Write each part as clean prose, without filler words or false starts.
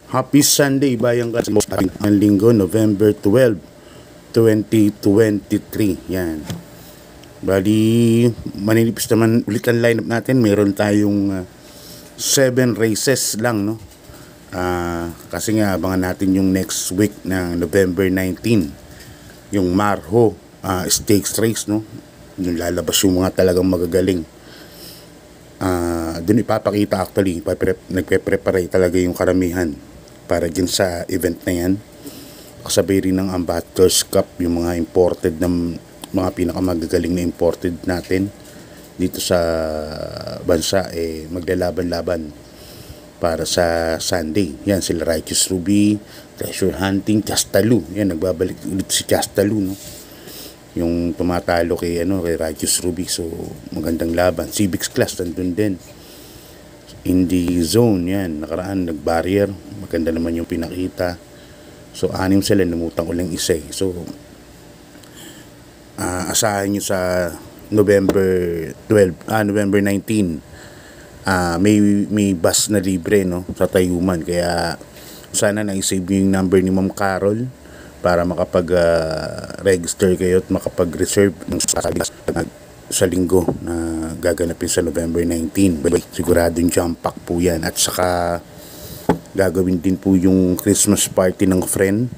Happy Sunday, Bayang Kasimusta ng linggo, November 12, 2023. Yan. Bali, maninipis naman ulit ang lineup natin. Meron tayong 7 races lang, no? Kasi nga, abangan natin yung next week ng November 19. Yung Marho Stakes Race, no? Yung lalabas yung mga talagang magagaling. Doon ipapakita actually, nagpe-prepare talaga yung karamihan para dyan sa event na yan. Kasabay rin ng Ambassadors Cup, yung mga imported ng mga pinakamagagaling na imported natin dito sa bansa, maglalaban-laban para sa Sunday. Yan, sila Righteous Ruby, Treasure Hunting, Chastalu. Yan, nagbabalik ulit si Chastalu, no? Yung tumatalo kay Righteous Ruby. So magandang laban. Civics class nandun din. In the zone, yan, nakaraan nag-barrier, maganda naman yung pinakita. So 6 sila, namutang ko lang isa. So asahan nyo sa November 19, may bus na libre, no, sa Tayuman. Kaya sana na-save nyo yung number ni Ma'am Carol para makapag-register kayo at makapag-reserve ng sa linggo na gaganapin sa November 19. Siguradong jump pack po yan. At saka gagawin din po yung Christmas party ng friend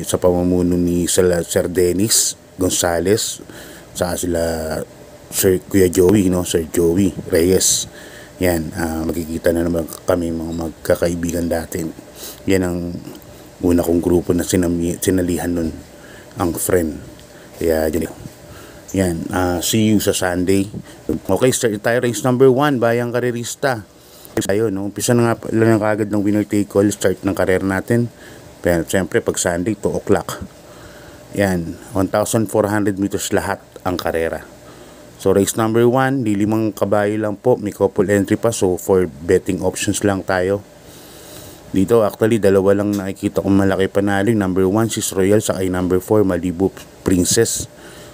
sa pamumuno ni Sir Dennis Gonzales, saka sila Sir Kuya Joey, no? Sir Joey Reyes. Yan, magkikita na naman kami mga magkakaibigan natin. Yan ang una kong grupo na sinalihan nun, ang friend. Kaya yan, see you sa Sunday. Okay, start tayo. Race number 1, Bayang Karerista. Tayo, no? Umpisa na nga lang kagad ng winner take all, start ng karer natin. Pero siyempre pag Sunday 2 o'clock. Yan, 1,400 meters lahat ang karera. So race number 1, di 5 kabayo lang po, may couple entry pa, so for betting options lang tayo. Dito actually dalawa lang nakikita kong malaki panalo, number 1 Sis Royal, saka number 4 Malibu Princess.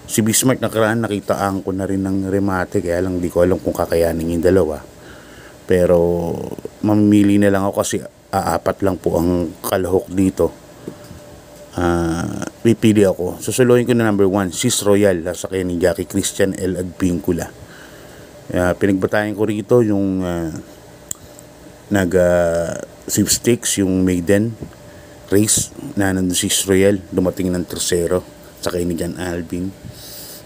Si Bismarck nakaraan nakitaan ko na rin ng remate, kaya lang di ko alam kung kakayanin yung dalawa. Pero mamimili na lang ako kasi 4 lang po ang kalahok dito. Pipili ako. Susuluhin ko na number 1 Sis Royal, sa kanya ni Jackie Christian L. Advincula. Pinagbatayan ko rito yung sweepstakes, yung maiden race na nandun Sis Royal, dumating ng tercero sa kanya ni John Alvin.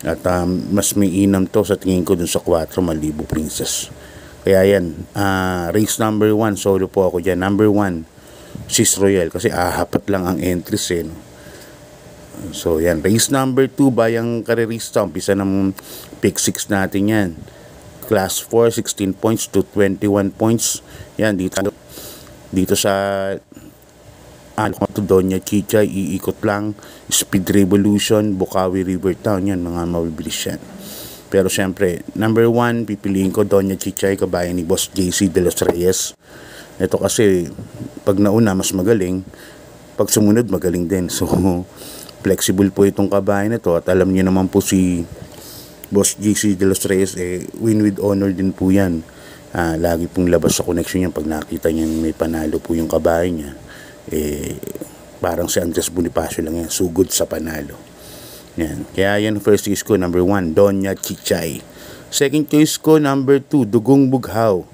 At mas may inam to sa tingin ko dun sa 4 Malibu Princess. Kaya yan, race number 1, solo po ako dyan. Number 1 Sis Royal, kasi 4 lang ang entries, no? So yan, race number 2, Bayang Karerista. Umpisa ng pick 6 natin yan. Class 4, 16 points to 21 points. Yan, dito sa Doña Chicha, iikot lang. Speed Revolution, Bukawi River Town, yan, mga mabibilis yan. Pero syempre, number 1, pipiliin ko Doña Chicha, kabayan ni Boss JC de los Reyes. Ito kasi, pag nauna, mas magaling. Pag sumunod, magaling din. So, flexible po itong kabayan na ito. At alam niyo naman po si Boss JC de los Reyes, win with honor din po yan. Lagi pong labas sa connection niya. Pag nakita niya may panalo po yung kabayan niya, parang si Andres Bonifacio lang yan, sugod sa panalo. Yan. Kaya yan, first choice ko, number 1, Doña Chichay. Second choice ko, number 2, Dugong Bughaw,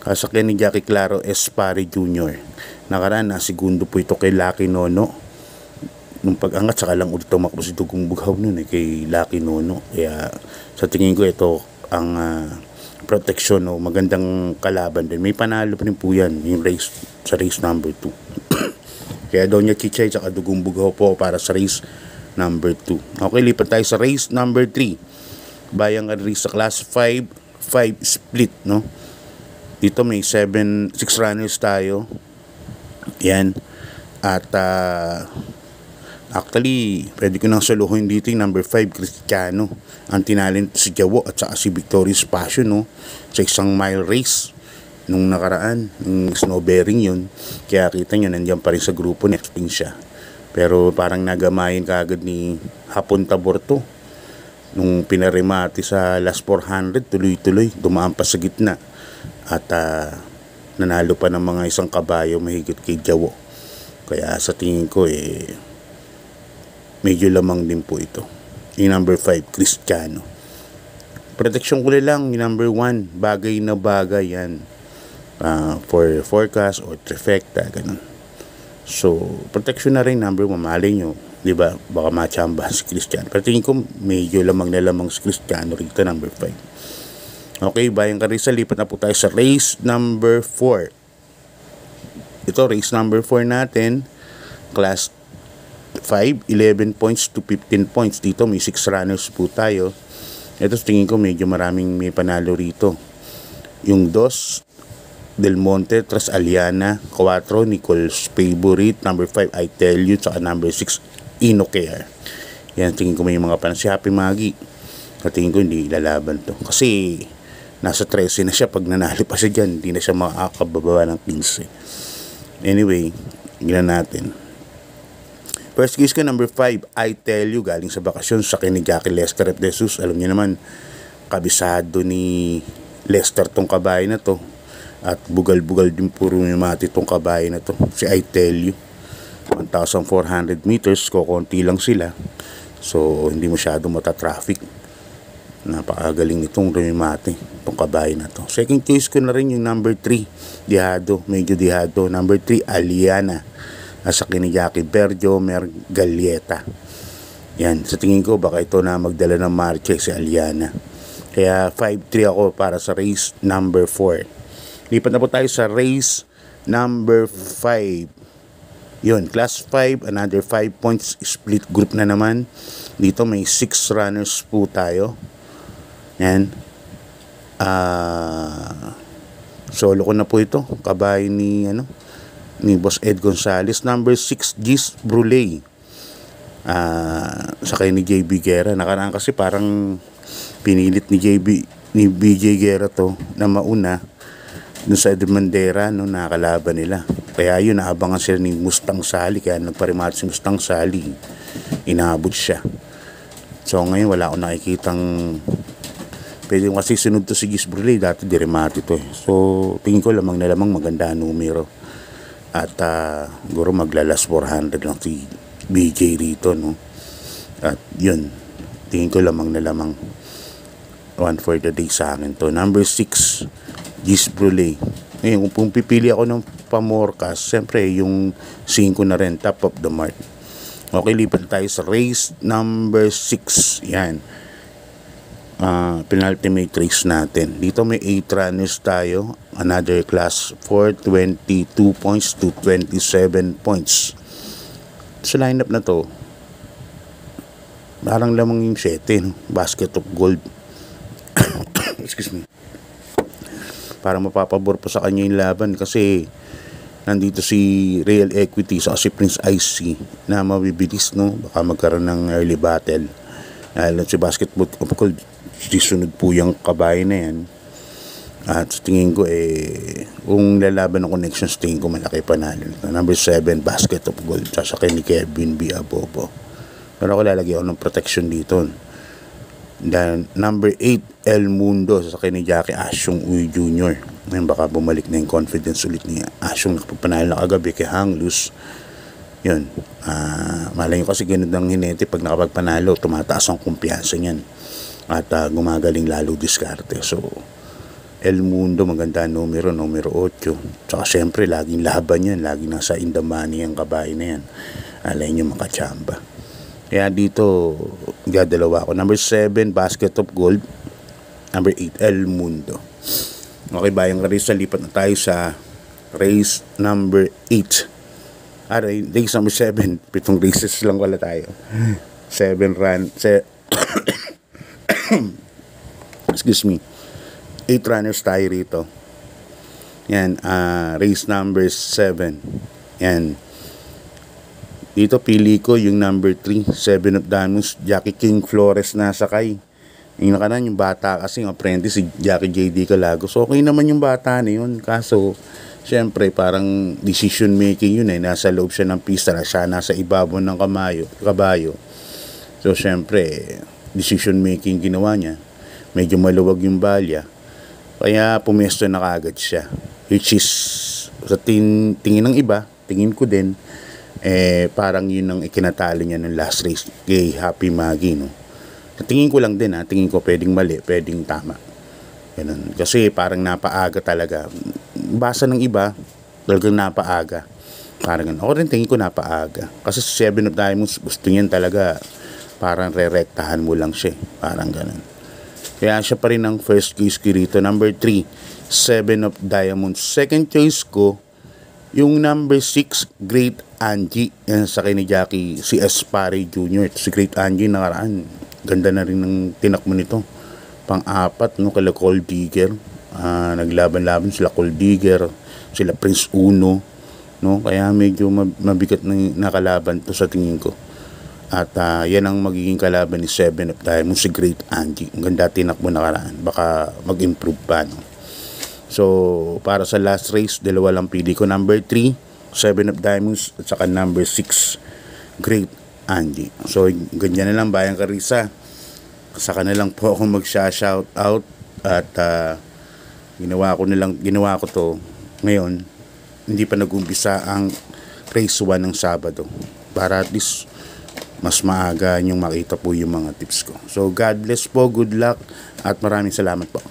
kasakyan ni Jackie Claro Espare Jr. Nakaraan, segundo po ito kay Lucky Nono. Nung pag-angat, saka lang ulit tumakbo si Dugong Bughaw nun, kay Lucky Nono. Kaya sa tingin ko, ito ang protection, o magandang kalaban din. May panalo pa rin po yan, yung race, sa race number 2. Kaya Doña Chichay saka Dugong Bughaw po para sa race number 2. Okay, lipat tayo sa race number 3. Bayang Karerista class 5 split, no? Dito may 6 runners tayo. Yan. At actually, pwede ko nang saluhin dito yung number 5 Cristiano. Ang tinalent si Jawo at saka si Victorious Passion, no? Sa isang mile race nung nakaraan, yung snowbearing yun. Kaya kita nyo, nandiyan pa rin sa grupo, next siya. Pero parang nagamayin kaagad ni Hapon Taborto nung pinaremati sa last 400, tuloy-tuloy, dumaan pa sa gitna. At nanalo pa ng mga isang kabayo mahigit kay Jawo. Kaya sa tingin ko medyo lamang din po ito. Yung number 5, Cristiano. Protection ko lang, yung number 1, bagay na bagay yan. For forecast or trifecta, ganun. So, protection na rin, number 1, malay nyo, di ba? Baka machamba si Cristiano. Pero tingin ko, medyo lamang na lamang si Cristiano rito, number 5. Okay, Bayang Karisa, lipat na po tayo sa race number 4. Ito, race number 4 natin, class 5, 11 points to 15 points. Dito, may 6 runners po tayo. Ito, tingin ko, medyo maraming may panalo rito. Yung 2, Del Monte, Tras Aliana, 4, Nicole's Favorite, number 5, I Tell You, saka number 6, Inocare. Yan, tingin ko may mga panalo. Si Happy Maggie, tingin ko hindi lalaban to. Kasi, nasa 13 na siya. Pag nanalo pa siya dyan, hindi na siya makakababa ng 15. Anyway, gina natin. First case ko, number 5, I Tell You, galing sa bakasyon sa ni Jackie Lester F. De Jesus. Alam niyo naman, kabisado ni Lester tong kabayo na to. At bugal-bugal din puro mati tong kabayo na to. Si I Tell You, 1,400 meters, kukunti lang sila. So, hindi masyado mata-traffic. Napakagaling nitong Rumimati, itong kabayo na to. Second choice ko na rin yung number 3, Dihado, medyo Dihado. Number 3, Aliana, sa ni Jackie Berjo Mergalieta. Yan, sa tingin ko baka ito na magdala ng marche si Aliana. Kaya 5-3 ako para sa race number 4. Lipat na po tayo sa race number 5. Yun, class 5, another 5 points, split group na naman. Dito may 6 runners po tayo. Yan. Solo ko na po ito. Kabayo ni Boss Ed Gonzales. Number 6, Gis Bruley. Sakay ni JB Guerra. Nakaraan kasi parang pinilit ni BJ Guerra to na mauna dun sa Edmandera, nakakalaban nila. Kaya yun, naabangan sila ni Mustang Sally. Kaya nagparimat si Mustang Sally. Inaabot siya. So ngayon wala akong nakikitang pwede kasi sunod to si Gis Bruley. Dati dirimati to So tingin ko lamang na lamang maganda numero. At siguro maglalas 400 lang si BJ rito, At yun, tingin ko lamang na lamang 1 for the day sa akin to. Number 6, Gis Bruley. Ngayon, kung pipili ako ng pamorkas, siyempre yung 5 na rin, top of the mark. Okay, lipat tayo sa race number 6. Yan. Penultimate race natin. Dito may 8 runners tayo. Another class 4, 22 points to 27 points. Sa lineup na to, parang lamang yung 7, basket of gold. Excuse me. Para mapapabor po sa kanya yung laban kasi nandito si Real Equity sa si Prince IC na mabibilis, Baka magkaroon ng early battle. Si basketball of gold, sunod po yung kabayo na yan. At tingin ko kung lalaban ng connections, tingin ko malaki panalo. Number 7, basket of gold, sasakay ni Kevin B. Abobo. Pero ako lalagyan ako ng protection dito. Then number 8, El Mundo, sasakay ni Jackie Asyong Uy Jr. Ngayon baka bumalik na yung confidence ulit ni Asyong, nakapagpanalo na kagabi kay Hanglus. Yun, malay nyo kasi ganun ng hinete, pag nakapagpanalo tumataas ang kumpiyansa niyan at gumagaling lalo diskarte. So El Mundo, maganda numero 8. Tsaka syempre laging laban yan, laging nasa in the money ang kabayo na yan. Alay nyo makachamba. Kaya dito gadalawa ako. Number 7, basket of gold. Number 8, El Mundo. Okay, Bayang Karisa, lipat na tayo sa race number 8. Race number 7. 7 races lang wala tayo. 7 run. Excuse me. 8 runners tayo rito. Yan, race number 7. Yan. Dito pili ko yung number 3, 7 of Danos, Jackie King Flores na sakay. Yung nakanan, yung bata kasi yung apprentice, si Jackie JD Calagos. Okay naman yung bata na yun. Kaso, syempre, parang decision making yun Nasa loob siya ng pista, siya nasa ibabaw ng kabayo. So, syempre, decision making ginawa niya. Medyo maluwag yung balya. Kaya pumesto na kagad siya. which is sa tingin ng iba, tingin ko din, parang yun ang ikinatalo niya ng last race kay Happy Maggie, no? Tingin ko lang din, tingin ko pwedeng mali, pwedeng tama. Ganun. Kasi parang napaaga talaga. Basa ng iba, talagang napaaga. Parang ganun. Ako rin tingin ko napaaga. Kasi sa 7 of Diamonds, gusto niyan talaga parang re-rectahan mo lang siya. Parang ganun. Kaya siya pa rin ang first choice ko rito. Number 3, 7 of Diamonds. Second choice ko, yung number 6, Great Angie. Yan sa kay ni Jackie, si Espare Jr. Si Great Angie nakaraan. Ganda na rin ng tinakmo nito. Pang-apat, no, kala Cold Digger. Naglaban-laban sila Cold Digger, sila Prince Uno, no? Kaya medyo mabigat na nakalaban to sa tingin ko. At yan ang magiging kalaban ni 7 of Diamonds, si Great Angie. Ang ganda tinakbo nakaraan. Baka mag-improve pa, no? So, para sa last race, dalawa lang pili ko. Number 3, 7 of Diamonds, at saka number 6, Great Angie. So, ganyan na lang, Bayang Karisa. Saka na lang po ako mag-shout out. At ginawa ko to ngayon. Hindi pa nag-umpisa ang race 1 ng Sabado. Para at least mas maaga yung makita po yung mga tips ko. So, God bless po, good luck, at maraming salamat po.